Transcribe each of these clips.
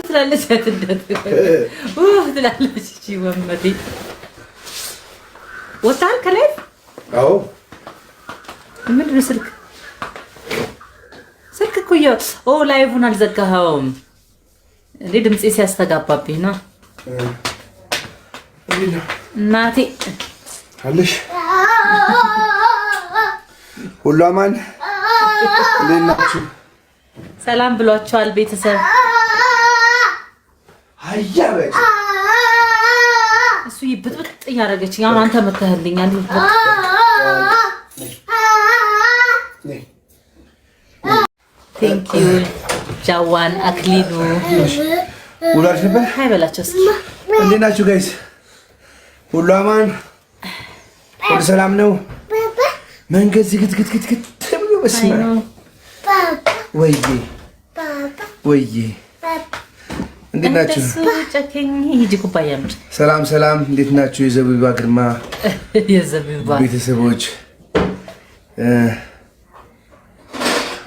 ትላለች አትደት ትላለች እቺ ወመዲ ወጣል ከላይ አዎ ምንድን ነው ስልክ ኩዮ ላይቭን አልዘጋኸውም እንዴ ድምጼ ሲያስተጋባብኝ ነው እናቴ አለሽ ሁሉ አማን ለናችሁ ሰላም ብሏቸዋል ቤተሰብ አያበጭ እሱ ይብጥብጥ ያረጋችኝ አሁን አንተ መተህልኛል ቴንክ ዩ ጃዋን አክሊሉ ውላሽ ነበር ሃይ በላቸው እስኪ እንዴት ናችሁ ጋይስ ሁሉ አማን ሁሉ ሰላም ነው መንገድ ዝግትግትግት ብሎ በስማ ወይዬ እንዴት ናችሁ ጨከኝ ሂጂ ኩባያ ምር ሰላም እንዴት ናችሁ የዘቢባ ግርማ የዘቢባ ቤተሰቦች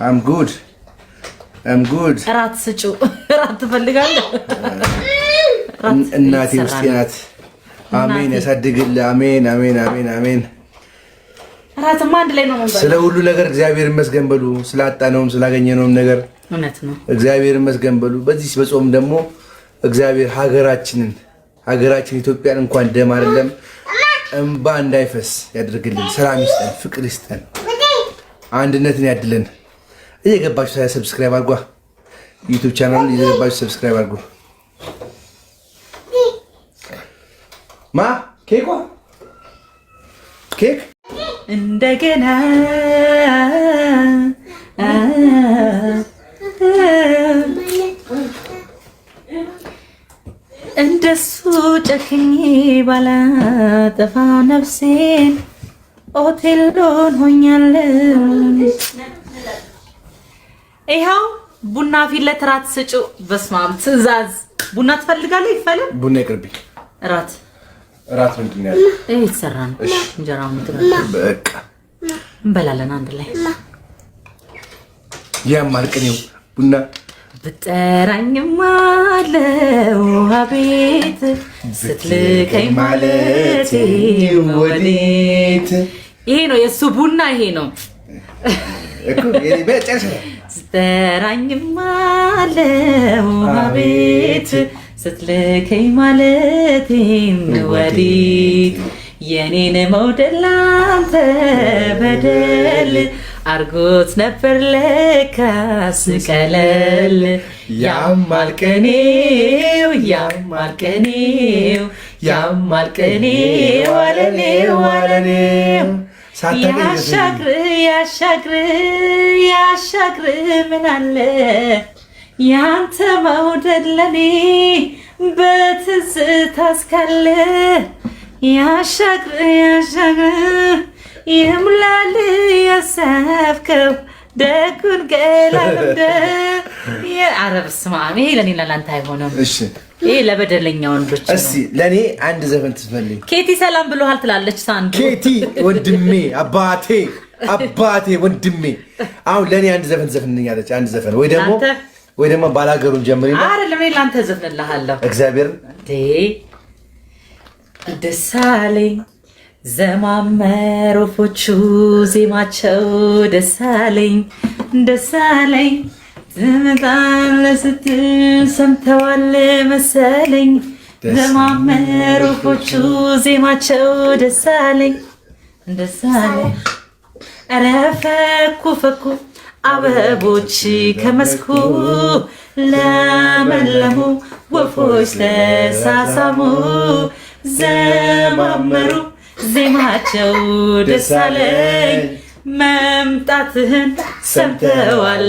I'm good እራት ስጩ እራት ትፈልጋለህ እናቴ ውስጤ ናት አሜን ያሳድግልህ አሜን እራትማ አንድ ላይ ነው ማለት ስለ ሁሉ ነገር እግዚአብሔር ይመስገን በሉ ስላጣነውም ስላገኘነውም ነገር እውነት ነው እግዚአብሔር ይመስገን በሉ በዚህ በጾም ደግሞ እግዚአብሔር ሀገራችን ኢትዮጵያን እንኳን ደም አይደለም እንባ እንዳይፈስ ያድርግልን ሰላም ይስጠን ፍቅር ይስጠን አንድነትን ያድለን እየገባችሁ ሰብስክራይብ አድርጓ ዩቲዩብ ቻናል እየገባችሁ ሰብስክራይብ አድርጉ ማ ኬክ እንደገና እንደሱ ጨክኜ ባላጠፋ ነፍሴን ኦቴሎን ሆኛለሁ ይኸው ቡና ፊት ለትራት ስጩ በስማም ትዕዛዝ ቡና ትፈልጋለህ ይፈለ ቡና ይቅርብኝ እራት ምንድን ነው የተሰራ ነው እንጀራው ምትረክ በቃ እንበላለን አንድ ላይ ያማልቀኔው ቡና ብጠራኝማ አለው አቤት ስትልከኝ ማለት ወዴት ይሄ ነው የሱ ቡና ይሄ ነው እኮ የኔ በጨርሰ ብጠራኝማ አለው አቤት ስትልከኝ ማለት ወዴት የኔን መውደድ ላንተ በደል አርጎት ነበር ለካስ ቀለል ያማልቀኔው ያሻግር ምን አለ ያንተ መውደድ ለኔ በትዝታ እስካለ ያሻግር ይምላል ያሰብከው ደጉን ገላልደ የአረብ ስማም ይሄ ለኔ ላንተ አይሆንም እሺ ይሄ ለበደለኛ ወንዶች ነው እስቲ ለኔ አንድ ዘፈን ትፈልጊ ኬቲ ሰላም ብሎሃል ትላለች ሳንዱ ኬቲ ወንድሜ አባቴ ወንድሜ አሁን ለኔ አንድ ዘፈን ዘፍንኛለች አንድ ዘፈን ወይ ደግሞ ባላገሩን ጀምሪና አይደለም እኔ ላንተ ዘፍንልሃለሁ እግዚአብሔርን ደሳለኝ ዘማመር ወፎቹ ዜማቸው ደሳለኝ ትመጣለህ ስትል ሰምተዋል መሰለኝ ዘማመር ወፎቹ ዜማቸው ደሳለኝ ኧረ ፈኩ አበቦች ከመስኩ ለመለሙ ወፎች ተሳሳሙ ዘማመሩ ዜማቸው ደሳለኝ መምጣትህን ሰምተዋል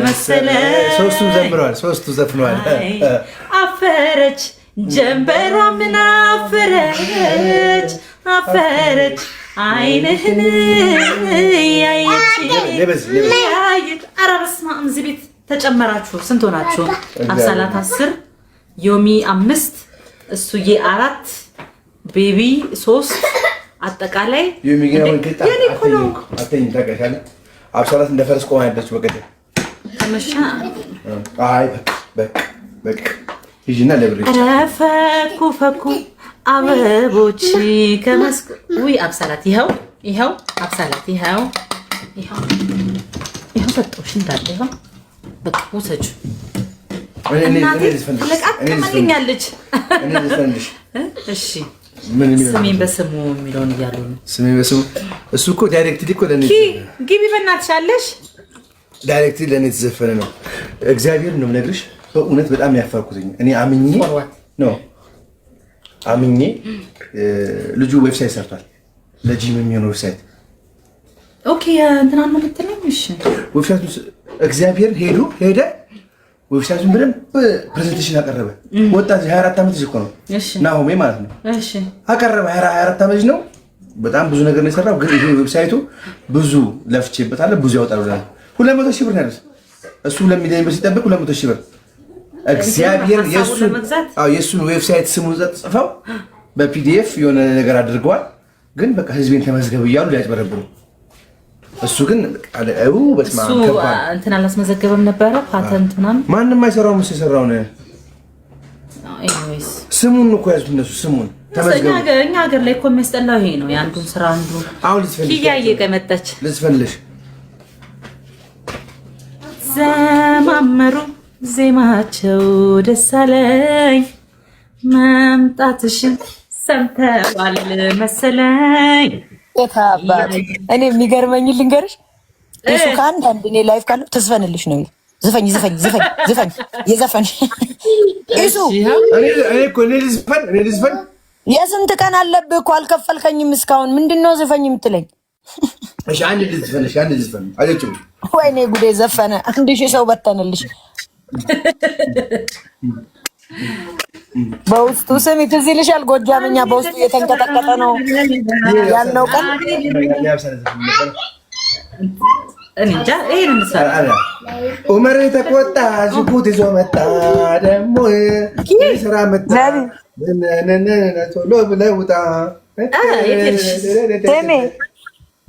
መሰለኝ ሶስቱ ዘፍነዋል አፈረች ጀንበሯ ምን አፈረች አይንህን ያየች ኧረ በስመ አብ እዚህ ቤት ተጨመራችሁ ስንት ሆናችሁ አብሳላት 10 ዮሚ 5 እሱዬ 4 ቤቢ 3 አጠቃላይ የሚገርም ግጣ አተኝ ታቀሻለ አብሳላት እንደፈረስ ቆማ ያለች በቀደም ተመሻ አይ በቃ በቃ ሂጂና ለብሬ ረፈኩ ፈኩ አበቦች ከመስክ ውይ አብሳላት ይኸው አብሳላት ይኸው ሰጠሁሽ እንዳለ ይኸው በቃ ውሰጁ። እናቴ ለቃቅማልኛለች። እሺ ስሜን በስሙ የሚለውን እያሉ ነው። ስሜን በስሙ እሱ እኮ ዳይሬክትሊ እኮ ለእኔ ግቢ በእናትሽ አለሽ። ዳይሬክትሊ ለእኔ የተዘፈነ ነው። እግዚአብሔር ነው የምነግርሽ። በእውነት በጣም ነው ያፈርኩትኝ። እኔ አምኜ ልጁ ዌብሳይት ሰርቷል። ለጂም የሚሆን ዌብሳይት ኦኬ እንትና ነው የምትለኝ። እሺ ዌብሳይቱ እግዚአብሔር ሄደ ዌብሳይቱን በደንብ ፕሬዘንቴሽን አቀረበ። ወጣት 24 ዓመት እኮ ነው ናሆሜ ማለት ነው። እሺ አቀረበ 24 ዓመት ነው። በጣም ብዙ ነገር ነው የሰራው። ግን ይሄ ዌብሳይቱ ብዙ ለፍቼበታለሁ። ብዙ ያወጣል ብለናል። 200 ሺህ ብር ነው ያለው እሱ። 2 ሚሊዮን ብር ሲጠብቅ 200 ሺህ ብር እግዚአብሔር የእሱን ዌብሳይት ስሙን ጽፈው በፒዲኤፍ የሆነ ነገር አድርገዋል። ግን በቃ ህዝቤን ተመዝገብ እያሉ ሊያጭበረብሩ እሱ ግን በስመ አብ ከባድ እንትን አላስመዘገበም ነበረ። ፓተንት ምናምን ማንም አይሰራውም። እሱ የሰራው ነው። ስሙን እኮ ያዙት እነሱ ስሙን ተመዝገቡ። እኛ ሀገር ላይ እኮ የሚያስጠላው ይሄ ነው። የአንዱን ስራ አንዱ አሁን እያየቀ መጣች። ልዝፈልሽ ዘማመሩ ዜማቸው ደስ አለኝ መምጣትሽን ሰምተዋል መሰለኝ። እኔ የሚገርመኝ ልንገርሽ፣ እሱ ከአንዳንድ እኔ ላይፍ ካለው ተዝፈንልሽ ነው። ዝፈኝ የዘፈን እሱ የስንት ቀን አለብህ እኮ አልከፈልከኝም እስካሁን። ምንድን ነው ዝፈኝ የምትለኝ? ወይኔ ጉዴ ዘፈነ። 1000 ሰው በተንልሽ። በውስጡ ስም ትዝ ይልሻል? ጎጃምኛ በውስጡ እየተንቀጠቀጠ ነው ያልነው ቀን እንጃ። ይሄን እንሰራ ኡመር ተቆጣ ዝጉት ይዞ መጣ ደግሞ ስራ መጣ ቶሎ ብለህ ውጣ።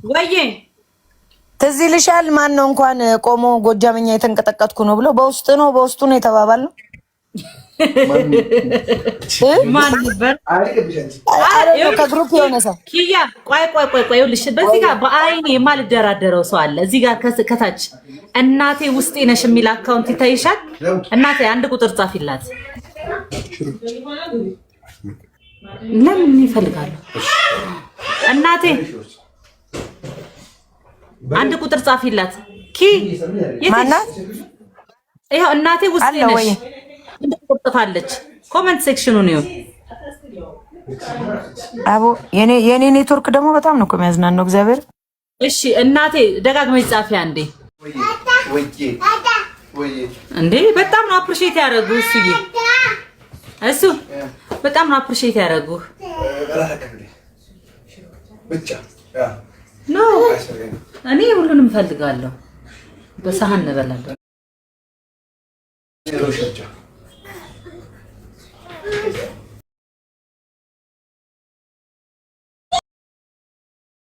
ወይዬ ትዝ ይልሻል? ማን ነው እንኳን ቆሞ ጎጃምኛ የተንቀጠቀጥኩ ነው ብሎ በውስጡ ነው የተባባልነው። ማን ነበር? ከግሩፕ የሆነ ሰው ኪያ ቆይ ይኸውልሽ፣ በዚህ ጋር በአይኔ የማልደራደረው ሰው አለ። እዚህ ጋር ከታች እናቴ ውስጤ ነሽ የሚል አካውንት ይታይሻል? እናቴ አንድ ቁጥር ጻፊላት። ለምን ይፈልጋሉ? እናቴ አንድ ቁጥር ጻፊላት። ማናት? ይኸው እናቴ ውስጤ ነሽ እንደቆጥፋለች። ኮሜንት ሴክሽኑን ነው አቦ። የኔ ኔትወርክ ደግሞ በጣም ነው የሚያዝናናው እግዚአብሔር። እሺ እናቴ ደጋግመሽ ጻፊ አንዴ። እንዴ በጣም ነው አፕሪሺየት ያደረጉ እሱ በጣም ነው አፕሪሺየት ያደረጉ ኖ እኔ ሁሉንም እፈልጋለሁ። በሳህን እንበላለን።